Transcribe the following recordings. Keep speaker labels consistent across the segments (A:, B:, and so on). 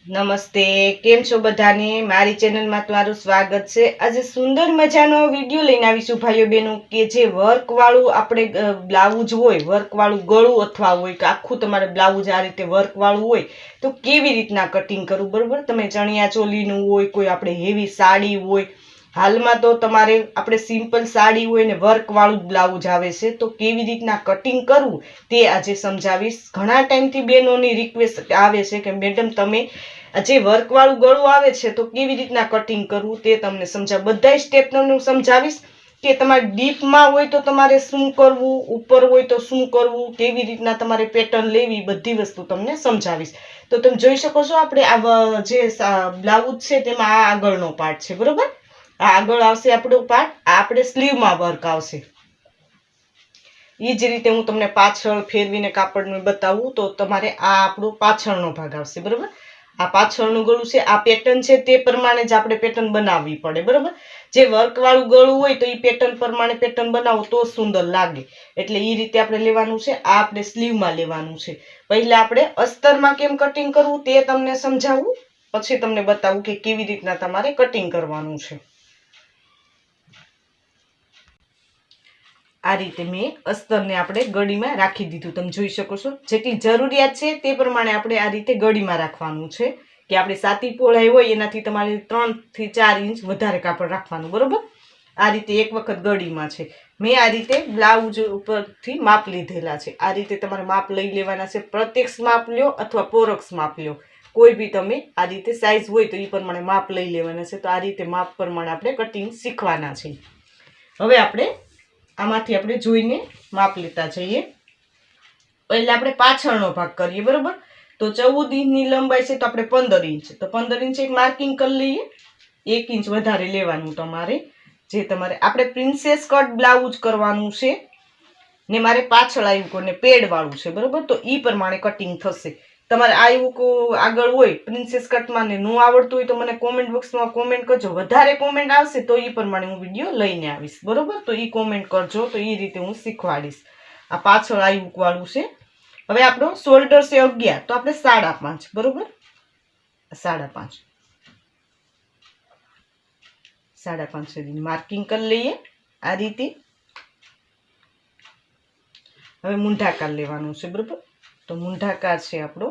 A: નમસ્તે, કેમ છો બધાને? મારી ચેનલમાં તમારું સ્વાગત છે। આજે સુંદર મજાનો વિડીયો લઈને આવીશું ભાઈઓ બહેનો કે જે વર્ક વાળું આપણે બ્લાઉઝ હોય, વર્ક વાળું ગળું અથવા હોય કે આખું તમારે બ્લાઉઝ આ રીતે વર્ક વાળું હોય તો કેવી રીતના કટિંગ કરવું, બરોબર? તમે ચણિયા ચોલીનું હોય, કોઈ આપણે હેવી સાડી હોય, હાલમાં તો તમારે આપણે સિમ્પલ સાડી હોય ને વર્ક વાળું બ્લાઉઝ આવે છે તો કેવી રીતના કટિંગ કરવું તે આજે સમજાવીશ। ઘણા ટાઈમથી બહેનોની રિક્વેસ્ટ આવે છે કે મેડમ તમે જે વર્ક વાળું ગળું આવે છે તો કેવી રીતના કટિંગ કરવું તે તમને સમજાવ, બધા સ્ટેપ તમને સમજાવીશ કે તમારે ડીપમાં હોય તો તમારે શું કરવું, ઉપર હોય તો શું કરવું, કેવી રીતના તમારે પેટર્ન લેવી, બધી વસ્તુ તમને સમજાવીશ। તો તમે જોઈ શકો છો આપણે આ જે બ્લાઉઝ છે તેમાં આ આગળનો પાર્ટ છે, બરોબર? આ આગળ આવશે આપણો પાર્ટ, આ આપણે સ્લીવમાં વર્ક આવશે। એ જ રીતે હું તમને પાછળ ફેરવીને કાપડને બતાવું તો તમારે આ આપણો પાછળનો ભાગ આવશે, બરોબર? આ પાછળનું ગળું છે, આ પેટર્ન છે તે પ્રમાણે જ આપણે પેટર્ન બનાવવી પડે, બરોબર? જે વર્ક વાળું ગળું હોય તો એ પેટર્ન પ્રમાણે પેટર્ન બનાવો તો સુંદર લાગે, એટલે એ રીતે આપણે લેવાનું છે। આ આપણે સ્લીવમાં લેવાનું છે। પહેલા આપણે અસ્તરમાં કેમ કટિંગ કરવું તે તમને સમજાવું, પછી તમને બતાવું કે કેવી રીતના તમારે કટિંગ કરવાનું છે। આ રીતે મેં અસ્તરને આપણે ગળીમાં રાખી દીધું, તમે જોઈ શકો છો। જેટલી જરૂરિયાત છે તે પ્રમાણે આપણે આ રીતે ગળીમાં રાખવાનું છે કે આપણે સાતી પહોળાઈ હોય એનાથી તમારે 3 થી 4 ઇંચ વધારે કાપડ રાખવાનું, બરોબર? આ રીતે એક વખત ગળીમાં છે। મેં આ રીતે બ્લાઉઝ ઉપરથી માપ લીધેલા છે। આ રીતે તમારે માપ લઈ લેવાના છે। પ્રત્યક્ષ માપ લ્યો અથવા પોરક્ષ માપ લ્યો, કોઈ બી તમે આ રીતે સાઈઝ હોય તો એ પ્રમાણે માપ લઈ લેવાના છે। તો આ રીતે માપ પ્રમાણે આપણે કટિંગ શીખવાના છે। હવે આપણે આમાંથી આપણે જોઈને માપ લેતા જઈએ। પહેલા આપણે પાછળનો ભાગ કરીએ, બરોબર? તો 14 ઇંચની લંબાઈ છે તો આપણે 15 ઇંચ, તો 15 ઇંચ એક માર્કિંગ કરી લઈએ। 1 ઇંચ વધારે લેવાનું તમારે, જે તમારે આપણે પ્રિન્સેસ કટ બ્લાઉઝ કરવાનું છે ને મારે પાછળ આવ્યું કોને પેડ વાળું છે, બરોબર? તો એ પ્રમાણે કટિંગ થશે। તમારે આવ્યું આગળ હોય પ્રિન્સેસ કટમાં ને ન આવડતું હોય તો મને કોમેન્ટ બોક્સમાં કોમેન્ટ કરજો, વધારે કોમેન્ટ આવશે તો એ પ્રમાણે હું વિડીયો લઈને આવીશ, બરોબર? તો એ કોમેન્ટ કરજો તો એ રીતે હું શીખવાડીશ। આ પાછળ આવ્યું વાળું છે। હવે આપણો શોલ્ડર છે 11 તો આપણે 5.5, બરોબર? 5.5 સુધી માર્કિંગ કરી લઈએ આ રીતે। હવે મૂંઢાકાર લેવાનું છે, બરોબર? તો મૂંઢાકાર છે આપણો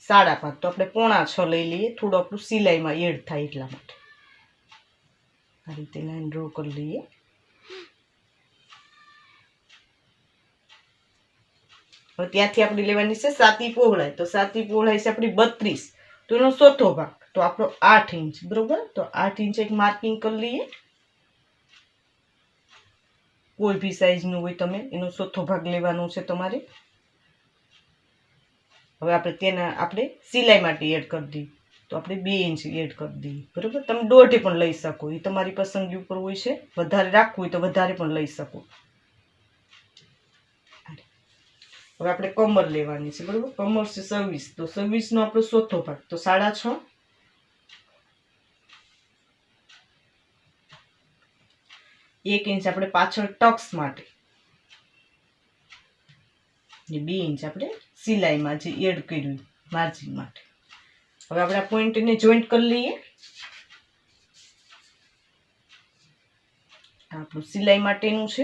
A: 5.5, તો આપણે 5.25 લઈ લઈએ, થોડું આપણું સિલાઈમાં એડ થાય એટલા માટે આ રીતે લાઈન ડ્રો કરી લઈએ। હવે ત્યાંથી આપણે લેવાની છે સાતી પહોળાઈ, તો સાતી પહોળાઈ છે આપણી 32, તો એનો ચોથો ભાગ તો આપણો 8 ઇંચ, બરોબર? તો 8 ઇંચ એક માર્કિંગ કરી લઈએ। કોઈ બી સાઈઝનું હોય તમે એનો ચોથો ભાગ લેવાનો છે તમારે। હવે આપણે સિલાઈ માટે એડ કરી દઈએ તો આપણે 2 ઇંચ એડ કરી દઈએ, બરોબર? તમે 1.5 પણ લઈ શકો, એ તમારી પસંદગી ઉપર હોય છે, વધારે રાખવું હોય તો વધારે પણ લઈ શકો। હવે આપણે કમર લેવાની છે, બરોબર? કમર છે 26, તો 26 નો આપણો ચોથો ભાગ તો 6.5। 1 ઇંચ આપણે પાછળ ટક્સ માટે ને 2 ઇંચ આપણે સિલાઈમાં જે એડ કર્યું માર્જિન માટે। હવે આપણે આ પોઈન્ટને જોઈન્ટ કરી લઈએ। આપણું સિલાઈ માટેનું છે।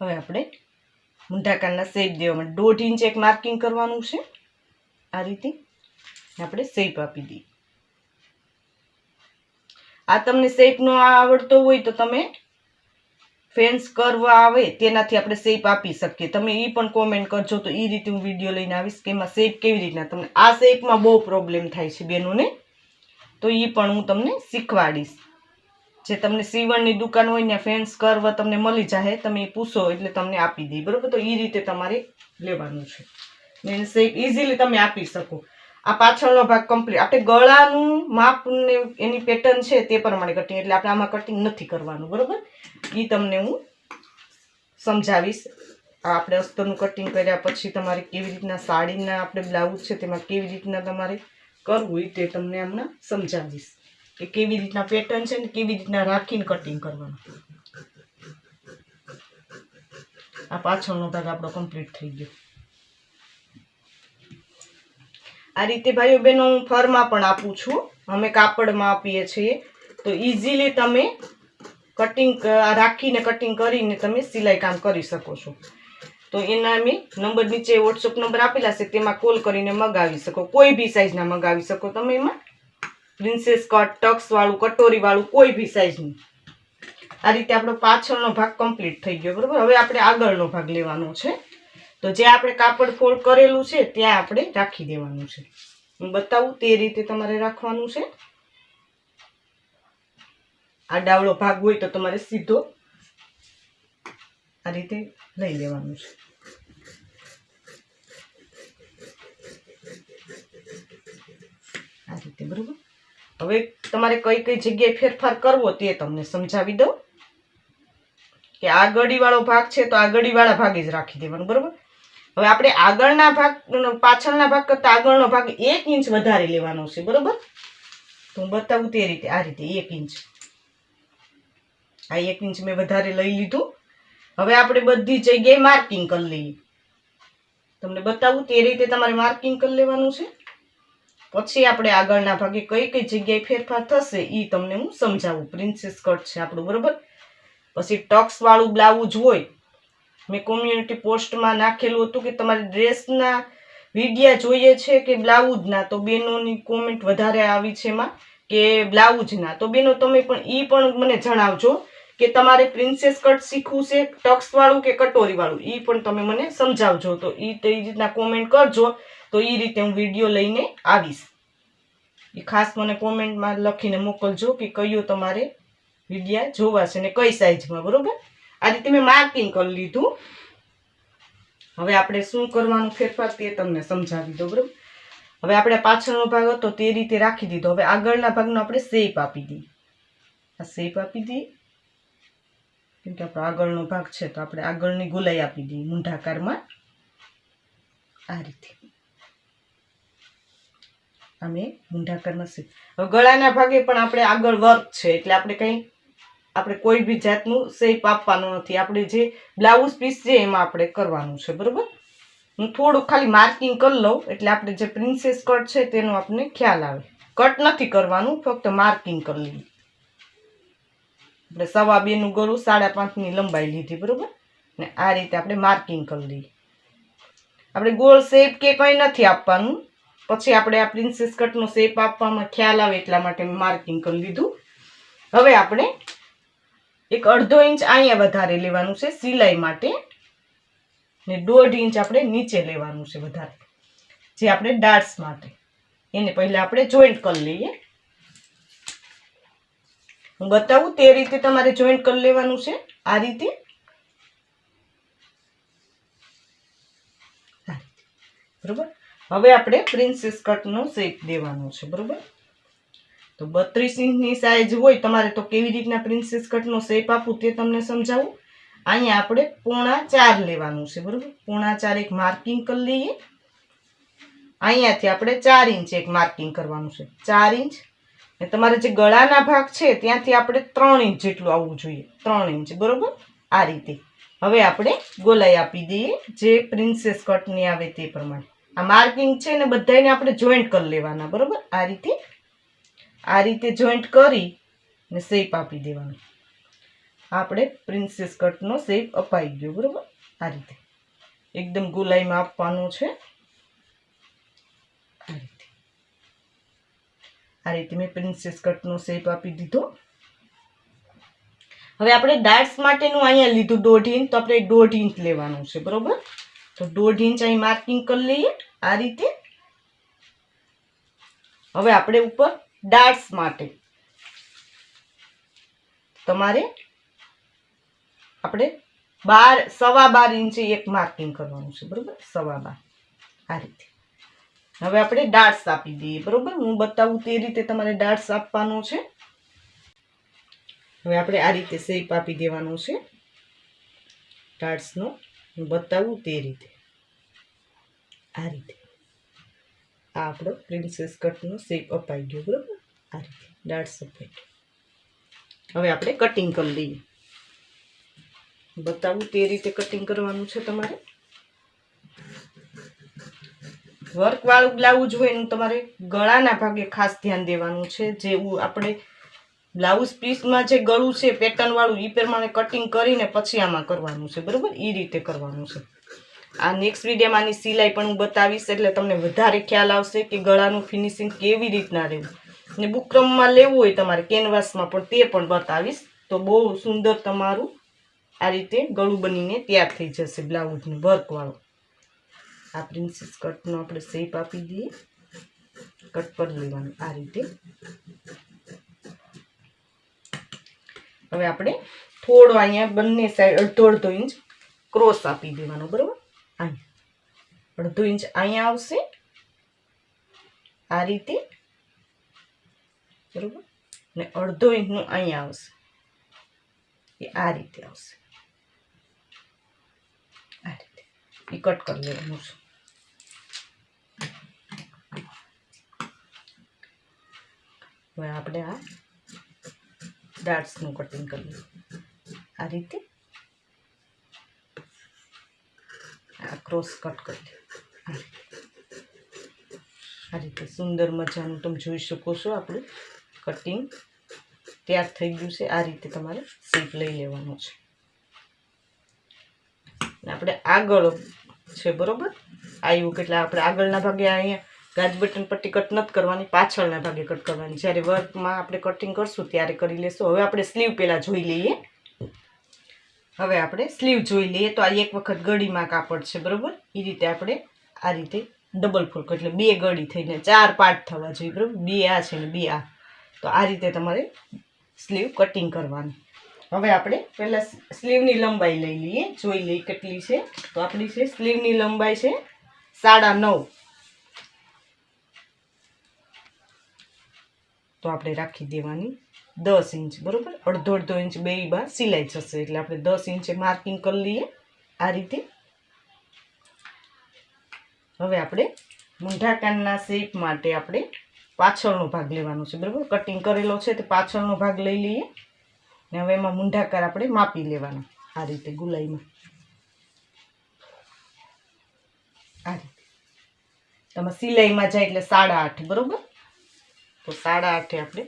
A: હવે આપણે મૂંઢાકારના શેપ દેવા માટે 1.5 ઇંચ એક માર્કિંગ કરવાનું છે આ રીતે, આપણે શેપ આપી દઈએ। આ તમને શેપ નો આવડતો હોય તો તમે ફેન્સ કર્વ આવે તેનાથી આપણે શેપ આપી શકીએ, તમે એ પણ કોમેન્ટ કરજો તો એ રીતે હું વિડીયો લઈને આવીશ કે એમાં શેપ કેવી રીતના। તમને આ શેપમાં બહુ પ્રોબ્લેમ થાય છે બેનોને, તો એ પણ હું તમને શીખવાડીશ। જે તમને સીવણની દુકાન હોય ને ફેન્સ કર્વ તમને મળી જાય, તમે પૂછો એટલે તમને આપી દે, બરોબર? તો એ રીતે તમારે લેવાનું છે ને શેપ ઇઝીલી તમે આપી શકો। આ પાછળનો ભાગ કમ્પ્લીટ, આપણે ગળાનું માપ ને એની પેટર્ન છે તે પ્રમાણે કટિંગ, એટલે આપણે આમાં કટિંગ નથી કરવાનું, બરોબર? એ તમને હું સમજાવીશ। આપણે અસ્તરનું કટિંગ કર્યા પછી તમારે કેવી રીતના સાડીના આપણે બ્લાઉઝ છે તેમાં કેવી રીતના તમારે કરવું તે તમને હમણાં સમજાવીશ કે કેવી રીતના પેટર્ન છે ને કેવી રીતના રાખીને કટિંગ કરવાનું. આ પાછળનો ભાગ આપણો કમ્પ્લીટ થઈ ગયો. આ રીતે ભાઈઓ બહેનો હું ફરમાં પણ આપું છું. અમે કાપડમાં આપીએ છીએ તો ઇઝીલી તમે કટિંગ રાખીને કટિંગ કરીને તમે સિલાઈ કામ કરી શકો છો. તો એના મેં નંબર નીચે વોટ્સઅપ નંબર આપેલા છે, તેમાં કોલ કરીને મગાવી શકો. કોઈ બી સાઈઝના મગાવી શકો તમે. એમાં પ્રિન્સેસ કટ, ટક્સ વાળું, કટોરી વાળું, કોઈ બી સાઈઝનું. આ રીતે આપણો પાછળનો ભાગ કમ્પ્લીટ થઈ ગયો. બરોબર. હવે આપણે આગળનો ભાગ લેવાનો છે. તો જે આપણે કાપડ ફોલ્ડ કરેલું છે ત્યાં આપણે રાખી દેવાનું છે. હું બતાવું તે રીતે તમારે રાખવાનું છે. આ ડાવળો ભાગ હોય તો તમારે સીધો આ રીતે લઈ લેવાનું છે. આ રીતે. બરોબર. હવે તમારે કઈ કઈ જગ્યાએ ફેરફાર કરવો તે તમને સમજાવી દઉં કે આ ગળીવાળો ભાગ છે તો આ ગળીવાળા ભાગે જ રાખી દેવાનું. બરોબર. હવે આપણે આગળના ભાગ પાછળના ભાગ કરતા આગળનો ભાગ 1 ઇંચ વધારે લેવાનો છે. બરોબર. તો હું બતાવું તે રીતે. આ રીતે 1 ઇંચ. આ 1 ઇંચ મેં વધારે લઈ લીધું. હવે આપણે બધી જગ્યાએ માર્કિંગ કરી લઈએ. તમને બતાવું તે રીતે તમારે માર્કિંગ કરી લેવાનું છે. પછી આપણે આગળના ભાગે કઈ કઈ જગ્યાએ ફેરફાર થશે એ તમને હું સમજાવું. પ્રિન્સેસ કટ છે આપણું. બરોબર. પછી ટક્સ વાળું બ્લાઉઝ હોય, મેં કોમ્યુનિટી પોસ્ટમાં નાખેલું હતું કે તમારે ડ્રેસના વિડિયા જોઈએ છે કે બ્લાઉઝના, તો બેનોની કોમેન્ટ વધારે આવી છે એમાં કે બ્લાઉઝના. તો બેનો તમે પણ એ પણ મને જણાવજો કે તમારે પ્રિન્સેસ કટ શીખવું છે, ટક્સ વાળું કે કટોરી વાળું, એ પણ તમે મને સમજાવજો. તો એ રીતના કોમેન્ટ કરજો તો એ રીતે હું વિડીયો લઈને આવીશ. એ ખાસ મને કોમેન્ટમાં લખીને મોકલજો કે કયો તમારે વિડિયા જોવા છે ને કઈ સાઈઝમાં. બરોબર. આ રીતે મેં માર્કિંગ કરી લીધું. હવે આપણે શું કરવાનું ફેરફાર તે તમને સમજાવી દો. બરોબર. હવે આપણે પાછળનો ભાગ હતો તે રીતે રાખી દીધો. હવે આગળના ભાગનો આપણે શેપ આપી દઈએ. આ શેપ આપી દઈએ કેમ કે આપણો આગળનો ભાગ છે તો આપણે આગળની ગોલાઈ આપી દઈએ મૂંઢાકારમાં. આ રીતે અમે મૂંઢાકારમાં શેપ. હવે ગળાના ભાગે પણ આપણે આગળ વર્ક છે એટલે આપણે કોઈ બી જાતનું શેપ આપવાનું નથી. આપણે જે બ્લાઉઝ પીસ છે એમાં આપણે કરવાનું છે. બરોબર. હું થોડું ખાલી માર્કિંગ કરી લઉં એટલે આપણે જે પ્રિન્સેસ કટ છે તેનો આપણને ખ્યાલ આવે. કટ નથી કરવાનું, ફક્ત માર્કિંગ કરી લઈએ. આપણે 2.5 નું ગળું 5.5ની લંબાઈ લીધી. બરોબર. ને આ રીતે આપણે માર્કિંગ કરી લઈએ. આપણે ગોળ શેપ કે કંઈ નથી આપવાનું. પછી આપણે આ પ્રિન્સેસ કટનો શેપ આપવામાં ખ્યાલ આવે એટલા માટે માર્કિંગ કરી લીધું. હવે આપણે 1.5 ઇંચ અહીંયા વધારે લેવાનું છે સિલાઈ માટે ને 1.5 ઇંચ આપણે નીચે લેવાનું છે વધારે, જે આપણે ડાર્ટ્સ માટે. એને પહેલા આપણે જોઈન્ટ કરી લઈએ. હું બતાવું તે રીતે તમારે જોઈન્ટ કરી લેવાનું છે. આ રીતે. બરોબર. હવે આપણે પ્રિન્સેસ કટનો શેપ દેવાનો છે. બરોબર. તો 32 ઇંચની સાઈઝ હોય તમારે તો કેવી રીતના પ્રિન્સેસ કટનો શેપ આપું તે તમને સમજાવું. અહીંયા આપણે 4.5 લેવાનું છે. બરોબર. 4.5 એક માર્કિંગ કરી લઈએ. અહીંયાથી આપણે 4 ઇંચ એક માર્કિંગ કરવાનું છે. 4 ઇંચ. ને તમારે જે ગળાના ભાગ છે ત્યાંથી આપણે 3 ઇંચ જેટલું આવવું જોઈએ. 3 ઇંચ. બરોબર. આ રીતે. હવે આપણે ગોલાઈ આપી દઈએ જે પ્રિન્સેસ કટની આવે તે પ્રમાણે. આ માર્કિંગ છે ને બધાને આપણે જોઈન્ટ કરી લેવાના. બરોબર. આ રીતે જોઈન્ટ કરી ને શેપ આપી દેવાનો. આપણે પ્રિન્સેસ કટનો શેપ અપાઈ ગયો. બરોબર. આ રીતે એકદમ ગોલાઈમાં આપવાનો છે. આ રીતે મેં પ્રિન્સેસ કટનો શેપ આપી દીધો. હવે આપણે ડાર્ટ્સ માટેનું અહીંયા લીધું 1.5 ઇંચ, તો આપણે 1.5 ઇંચ લેવાનું છે. બરોબર. તો 1.5 ઇંચ અહીં માર્કિંગ કરી લઈએ. આ રીતે. હવે આપણે ઉપર ડાર્ટ્સ માટે તમારે આપણે 12.5 ઇંચે એક માર્કિંગ કરવાનું છે. બરોબર. 12.5. આ રીતે. હવે આપણે ડાર્ટ્સ આપી દઈએ. બરોબર. હું બતાવું તે રીતે તમારે ડાર્ટ્સ આપવાનો છે. હવે આપણે આ રીતે શેપ આપી દેવાનો છે ડાર્ટ્સનો. હું બતાવું તે રીતે. આ રીતે. આ આપણો પ્રિન્સેસ કટનો શેપ અપાઈ ગયો, બરાબર. આ રીતે ડાર્ટ્સ અપાઈ ગયો. હવે આપણે કટિંગ કરી લઈએ. બતાવું તે રીતે કટિંગ કરવાનું છે તમારે. વર્કવાળું બ્લાઉઝ હોય એનું તમારે ગળાના ભાગે ખાસ ધ્યાન દેવાનું છે. જેવું આપણે બ્લાઉઝ પીસમાં જે ગળું છે પેટર્ન વાળું એ પ્રમાણે કટિંગ કરીને પછી આમાં કરવાનું છે, બરાબર. એ રીતે કરવાનું છે. આ નેક્સ્ટ વિડીયોમાં આની સિલાઈ પણ હું બતાવીશ, એટલે તમને વધારે ખ્યાલ આવશે કે ગળાનું ફિનિશિંગ કેવી રીતના રહેવું. ને બુકરમમાં લેવું હોય તમારે કેનવાસમાં પણ તે પણ બતાવીશ. તો બહુ સુંદર તમારું આ રીતે ગળું બનીને તૈયાર થઈ જશે બ્લાઉઝનું વર્કવાળું. આ પ્રિન્સેસ કટનો આપણે શેપ આપી દઈએ. કટ કરી લેવાનું આ રીતે. હવે આપણે થોડો અહીંયા બંને સાઈડ અડધો અડધો ઇંચ ક્રોસ આપી દેવાનો, બરાબર. અહીંયા અડધો ઇંચ અહીંયા આવશે આ રીતે, બરાબર. ને અડધો ઇંચનું અહીંયા આવશે, એ આ રીતે આવશે. આ રીતે એ કટ કરી લેવાનું છે. હવે આપણે આ ડાર્ટ્સનું કટિંગ કરીએ આ રીતે. આ ક્રોસ કટ કરી દે આ રીતે. સુંદર મજાનું તમે જોઈ શકો છો આપણું કટિંગ તૈયાર થઈ ગયું છે. આ રીતે તમારે શેપ લઈ લેવાનો છે. આપણે આગળ છે, બરોબર. આવ્યું કેટલા આપણે આગળના ભાગે અહીંયા ગાજ બટન પટ્ટી કટ નથી કરવાની, પાછળના ભાગે કટ કરવાની. જ્યારે વર્કમાં આપણે કટિંગ કરશું ત્યારે કરી લેશું. હવે આપણે સ્લીવ પહેલાં જોઈ લઈએ. હવે આપણે સ્લીવ જોઈ લઈએ. તો આ એક વખત ગળીમાં કાપડ છે, બરાબર. એ રીતે આપણે આ રીતે ડબલ ફોલ્ડ એટલે 2 ગળી થઈને 4 પાર્ટ થવા જોઈએ, બરાબર. 2 આ છે ને 2 આ. તો આ રીતે તમારે સ્લીવ કટિંગ કરવાની. હવે આપણે પહેલાં સ્લીવની લંબાઈ લઈ લઈએ, જોઈ લઈએ કેટલી છે. તો આપણી છે સ્લીવની લંબાઈ છે 9.5. તો આપણે રાખી દેવાની 10 ઇંચ, બરાબર. અડધો અડધો ઇંચ બે બાર સિલાઈ જશે, એટલે આપણે 10 ઇંચે માર્કિંગ કરી લઈએ આ રીતે. હવે આપણે મૂંઢા કાનના શેપ માટે આપણે પાછળનો ભાગ લેવાનો છે, બરાબર. કટિંગ કરેલો છે તે પાછળનો ભાગ લઈ લઈએ. ને હવે એમાં મૂંઢાકાર આપણે માપી લેવાનો આ રીતે ગુલાઈમાં. આ રીતે તમે સિલાઈમાં જાય એટલે 8.5, બરાબર. તો 8.5 આપણે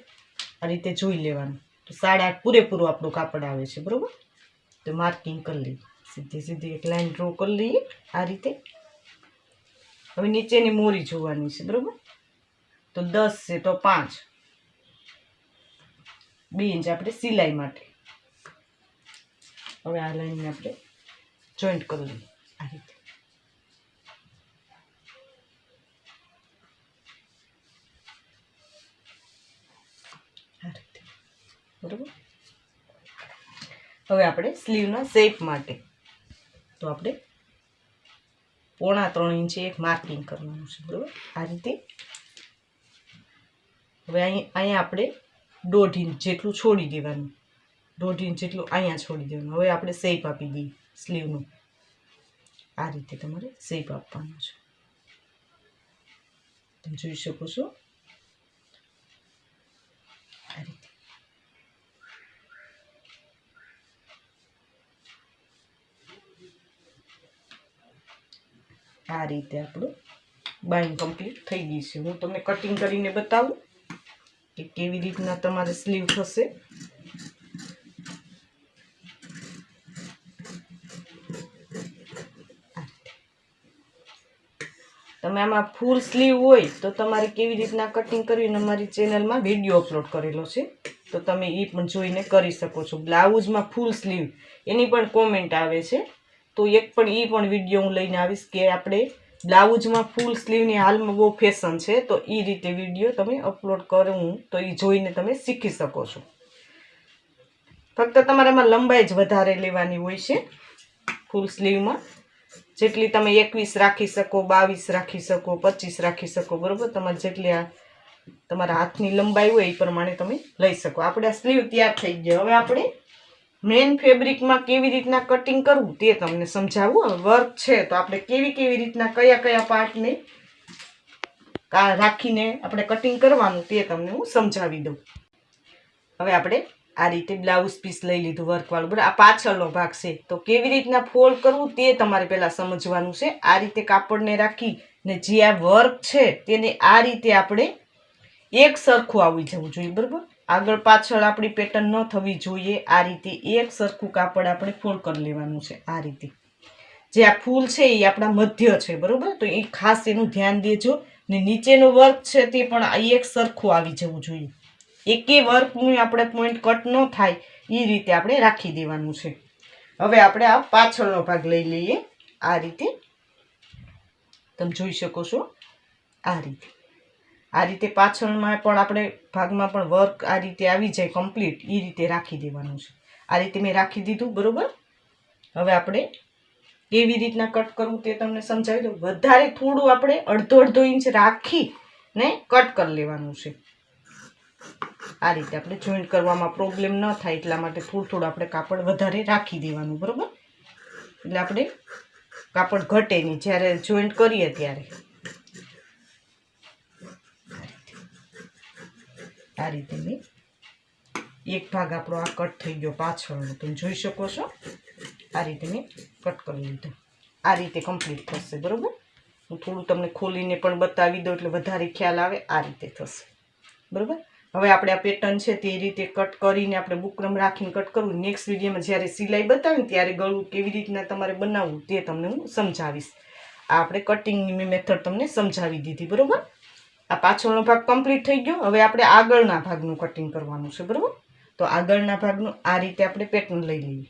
A: આ રીતે જોઈ લેવાનું. તો 8.5 પૂરેપૂરું આપણું કાપડ આવે છે, બરાબર. તો માર્કિંગ કરી લઈએ. સીધી સીધી એક લાઈન ડ્રો કરી લઈએ આ રીતે. હવે નીચેની મોરી જોવાની છે, બરાબર. તો 10 છે તો 5, 2 ઇંચ આપણે સિલાઈ માટે. હવે આ લાઈનને આપણે જોઈન્ટ કરી લઈએ આ રીતે. બરાબર. હવે આપણે સ્લીવના શેપ માટે તો આપણે 3.25 ઇંચે એક માર્કિંગ કરવાનું છે, બરાબર. આ રીતે. હવે અહીંયા આપણે 1.5 ઇંચ જેટલું છોડી દેવાનું, 1.5 ઇંચ જેટલું અહીંયા છોડી દેવાનું. હવે આપણે શેપ આપી દઈએ સ્લીવનું. આ રીતે તમારે શેપ આપવાનો છે, તમે જોઈ શકો છો આ રીતે. આ રીતે આપણું બાઇંગ કમ્પ્લીટ થઈ ગઈ છે. હું તમને કટિંગ કરીને બતાવું કે કેવી રીતના તમારે સ્લીવ થશે. તમે આમાં ફૂલ સ્લીવ હોય તો તમારે કેવી રીતના કટિંગ કરવી અમારી ચેનલમાં વિડીયો અપલોડ કરેલો છે, તો તમે એ પણ જોઈને કરી શકો છો. બ્લાઉઝમાં ફૂલ સ્લીવ એની પણ કોમેન્ટ આવે છે, તો એક પણ એ પણ વિડીયો હું લઈને આવીશ કે આપણે બ્લાઉઝમાં ફૂલ સ્લીવની હાલમાં બહુ ફેશન છે, તો એ રીતે વિડીયો તમે અપલોડ કરું તો એ જોઈને તમે શીખી શકો છો. ફક્ત તમારામાં લંબાઈ જ વધારે લેવાની હોય છે ફૂલ સ્લીવમાં. જેટલી તમે 21 રાખી શકો, 22 રાખી શકો, 25 રાખી શકો, બરાબર. તમારે જેટલી આ તમારા હાથની લંબાઈ હોય એ પ્રમાણે તમે લઈ શકો. આપણે આ સ્લીવ તૈયાર થઈ ગયો. હવે આપણે મેઇન ફેબ્રિકમાં કેવી રીતના કટિંગ કરવું તે તમને સમજાવું. વર્ક છે તો આપણે કેવી રીતના કયા પાર્ટને રાખીને આપણે કટિંગ કરવાનું તે તમને હું સમજાવી દઉં. હવે આપણે આ રીતે બ્લાઉઝ પીસ લઈ લીધું વર્કવાળું, બરાબર. આ પાછળનો ભાગ છે, તો કેવી રીતના ફોલ્ડ કરવું તે તમારે પહેલાં સમજવાનું છે. આ રીતે કાપડને રાખી ને જે આ વર્ક છે તેને આ રીતે આપણે એક સરખું આવી જવું જોઈએ, બરાબર. આગળ પાછળ આપણી પેટર્ન ન થવી જોઈએ. આ રીતે એક સરખું કાપડ આપણે ફોલ્ડ કરી લેવાનું છે. આ રીતે જે આ ફૂલ છે એ આપણા મધ્ય છે, બરાબર. તો એ ખાસ એનું ધ્યાન દેજો. ને નીચેનું વર્ક છે તે પણ આ એક સરખું આવી જવું જોઈએ. એકે વર્કનું આપણે પોઈન્ટ કટ ન થાય એ રીતે આપણે રાખી દેવાનું છે. હવે આપણે આ પાછળનો ભાગ લઈ લઈએ. આ રીતે તમે જોઈ શકો છો. આ રીતે પાછળમાં પણ આપણે ભાગમાં પણ વર્ક આ રીતે આવી જાય કમ્પ્લીટ એ રીતે રાખી દેવાનું છે. આ રીતે મેં રાખી દીધું, બરાબર. હવે આપણે કેવી રીતના કટ કરવું તે તમને સમજાવી દઉં. વધારે થોડું આપણે અડધો ઇંચ રાખીને કટ કરી લેવાનું છે. આ રીતે આપણે જોઈન્ટ કરવામાં પ્રોબ્લેમ ન થાય એટલા માટે થોડું આપણે કાપડ વધારે રાખી દેવાનું, બરાબર. એટલે આપણે કાપડ ઘટે નહીં જ્યારે જોઈન્ટ કરીએ ત્યારે. આ રીતે મેં એક ભાગ આપણો આ કટ થઈ ગયો પાછળનો, તમે જોઈ શકો છો. આ રીતે મેં કટ કરી લીધો. આ રીતે કમ્પ્લીટ થશે, બરાબર. હું થોડું તમને ખોલીને પણ બતાવી દઉં એટલે વધારે ખ્યાલ આવે. આ રીતે થશે, બરાબર. હવે આપણે આ પેટર્ન છે તે રીતે કટ કરીને આપણે બુકરમ રાખીને કટ કરવું. નેક્સ્ટ વિડીયોમાં જ્યારે સિલાઈ બતાવીને ત્યારે ગળું કેવી રીતના તમારે બનાવવું તે તમને હું સમજાવીશ. આ આપણે કટિંગની મેં મેથડ તમને સમજાવી દીધી, બરાબર. આ પાછળનો ભાગ કમ્પ્લીટ થઈ ગયો. હવે આપણે આગળના ભાગનું કટિંગ કરવાનું છે, બરાબર. તો આગળના ભાગનું આ રીતે આપણે પેટર્ન લઈ લઈએ.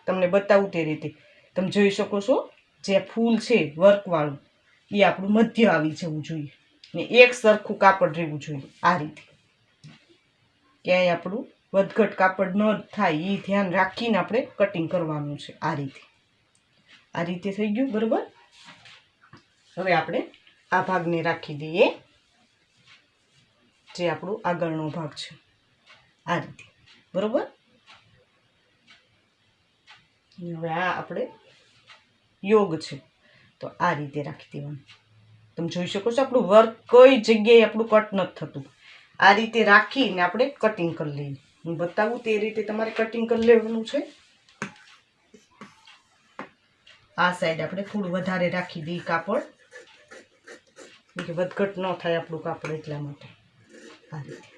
A: તમને બતાવું તે રીતે તમે જોઈ શકો છો. જે ફૂલ છે વર્કવાળું એ આપણું મધ્ય આવી જવું જોઈએ ને એક સરખું કાપડ રહેવું જોઈએ. આ રીતે ક્યાંય આપણું વધઘટ કાપડ ન થાય એ ધ્યાન રાખીને આપણે કટિંગ કરવાનું છે. આ રીતે થઈ ગયું, બરાબર. હવે આપણે આ ભાગને રાખી દઈએ જે આપણો આગળનો ભાગ છે. આ રીતે, બરાબર. હવે આ આપણે યોગ છે તો આ રીતે રાખી દેવાનું. તમે જોઈ શકો છો આપણું વર્ક કઈ જગ્યાએ આપણું કટ નથી થતું. આ રીતે રાખીને આપણે કટિંગ કરી લઈએ. હું બતાવું તે રીતે તમારે કટિંગ કરી લેવાનું છે. આ સાઈડ આપણે થોડું વધારે રાખી દઈએ કાપડ, કે વધઘટ ન થાય આપણું કાપડ એટલા માટે. આ રીતે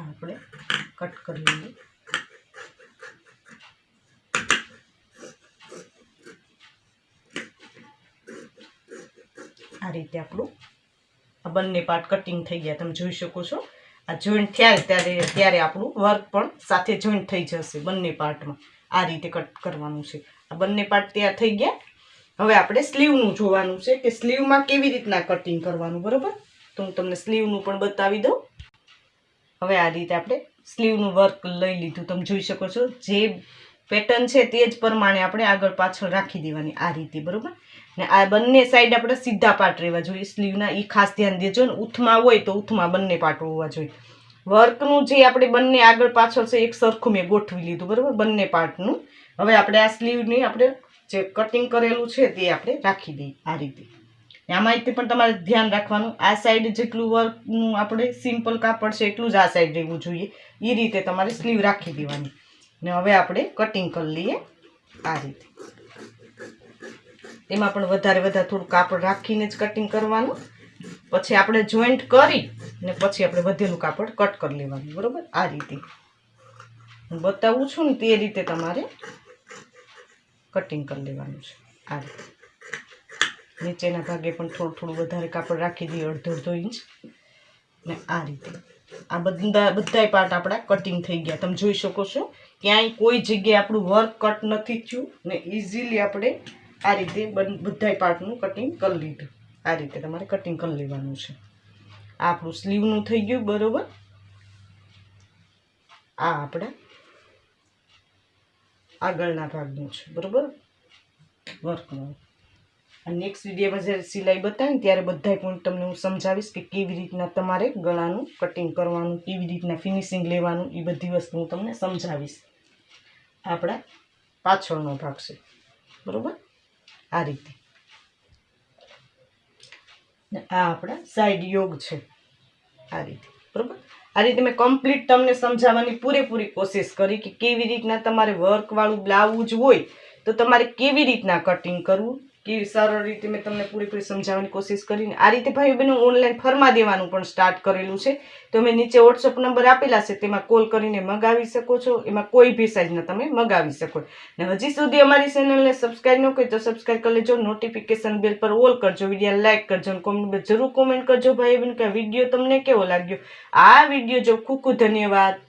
A: આપણે કટ કરી લઈએ. આ રીતે આપણું આ બંને પાર્ટ કટિંગ થઈ ગયા, તમે જોઈ શકો છો. આ જોઈન્ટ થયા ત્યારે આપણું વર્ક પણ સાથે જોઈન્ટ થઈ જશે બંને પાર્ટમાં. આ રીતે કટ કરવાનું છે. આ બંને પાર્ટ તૈયાર થઈ ગયા. હવે આપણે સ્લીવનું જોવાનું છે કે સ્લીવમાં કેવી રીતના કટિંગ કરવાનું, બરાબર. તો હું તમને સ્લીવનું પણ બતાવી દઉં. હવે આ રીતે આપણે સ્લીવનું વર્ક લઈ લીધું. તમે જોઈ શકો છો જે પેટર્ન છે તે જ પ્રમાણે આપણે આગળ પાછળ રાખી દેવાની. આ રીતે, બરાબર. ને આ બંને સાઈડ આપણે સીધા પાર્ટ રહેવા જોઈએ સ્લીવના. એ ખાસ ધ્યાન દેજો. ને ઉથમાં હોય તો ઉથમાં બંને પાર્ટ હોવા જોઈએ. વર્કનું જે આપણે બંને આગળ પાછળ છે એક સરખું મેં ગોઠવી લીધું, બરાબર, બંને પાર્ટનું. હવે આપણે આ સ્લીવની આપણે જે કટિંગ કરેલું છે તે આપણે રાખી દઈએ. આ રીતે આમાં પણ તમારે ધ્યાન રાખવાનું. આ સાઈડ જેટલું વર્કનું આપણે સિમ્પલ કાપડ છે એટલું જ આ સાઈડ રહેવું જોઈએ. એ રીતે તમારે સ્લીવ રાખી દેવાની. ને હવે આપણે કટિંગ કરી લઈએ. આ રીતે એમાં પણ વધારે થોડું કાપડ રાખીને જ કટિંગ કરવાનું. પછી આપણે જોઈન્ટ કરી ને પછી આપણે વધેલું કાપડ કટ કરી લેવાનું, બરાબર. આ રીતે હું બતાવું છું ને તે રીતે તમારે કટિંગ કરી લેવાનું છે. આ રીતે નીચેના ભાગે પણ થોડું વધારે કાપડ રાખી દઈએ, અડધો ઇંચ. ને આ રીતે આ બધાય પાર્ટ આપણા કટિંગ થઈ ગયા. તમે જોઈ શકો છો ક્યાંય કોઈ જગ્યાએ આપણું વર્ક કટ નથી થયું ને ઇઝીલી આપણે આ રીતે બધાય પાર્ટનું કટિંગ કરી લીધું. આ રીતે તમારે કટિંગ કરી લેવાનું છે. આ આપણું સ્લીવનું થઈ ગયું, બરાબર. આ આપણા આગળના ભાગનું છે, બરોબર, વર્કવાળું. અને નેક્સ્ટ વિડીયોમાં જ્યારે સિલાઈ બતાવીને ત્યારે બધા પોઈન્ટ તમને હું સમજાવીશ કે કેવી રીતના તમારે ગળાનું કટિંગ કરવાનું, કેવી રીતના ફિનિશિંગ લેવાનું, એ બધી વસ્તુ હું તમને સમજાવીશ. આપણા પાછળનો ભાગ છે, બરોબર, આ રીતે. ને આ આપણા સાઈડ યોગ છે, આ રીતે, બરોબર. આ રીતે મેં કમ્પ્લીટ તમને સમજાવવાની પૂરેપૂરી કોશિશ કરી કે કેવી રીતના તમારે વર્કવાળું બ્લાઉઝ હોય તો તમારે કેવી રીતના કટિંગ કરવું, કેવી સરળ રીતે મેં તમને પૂરેપૂરી સમજાવવાની કોશિશ કરીને આ રીતે ભાઈઓ બહેનો ઓનલાઈન ફરમા દેવાનું પણ સ્ટાર્ટ કરેલું છે. તો મેં નીચે વોટ્સઅપ નંબર આપેલા છે, તેમાં કોલ કરીને મગાવી શકો છો. એમાં કોઈ બી સાઇઝના તમે મગાવી શકો. ને હજી સુધી અમારી ચેનલને સબસ્ક્રાઈબ ન કરી તો સબસ્ક્રાઈબ કરી લેજો, નોટિફિકેશન બેલ પર ઓલ કરજો, વિડીયો લાઇક કરજો અને કોમેન્ટ જરૂર કોમેન્ટ કરજો ભાઈઓ બહેન કે આ વિડીયો તમને કેવો લાગ્યો. આ વિડીયો જો ખૂબ ખૂબ ધન્યવાદ.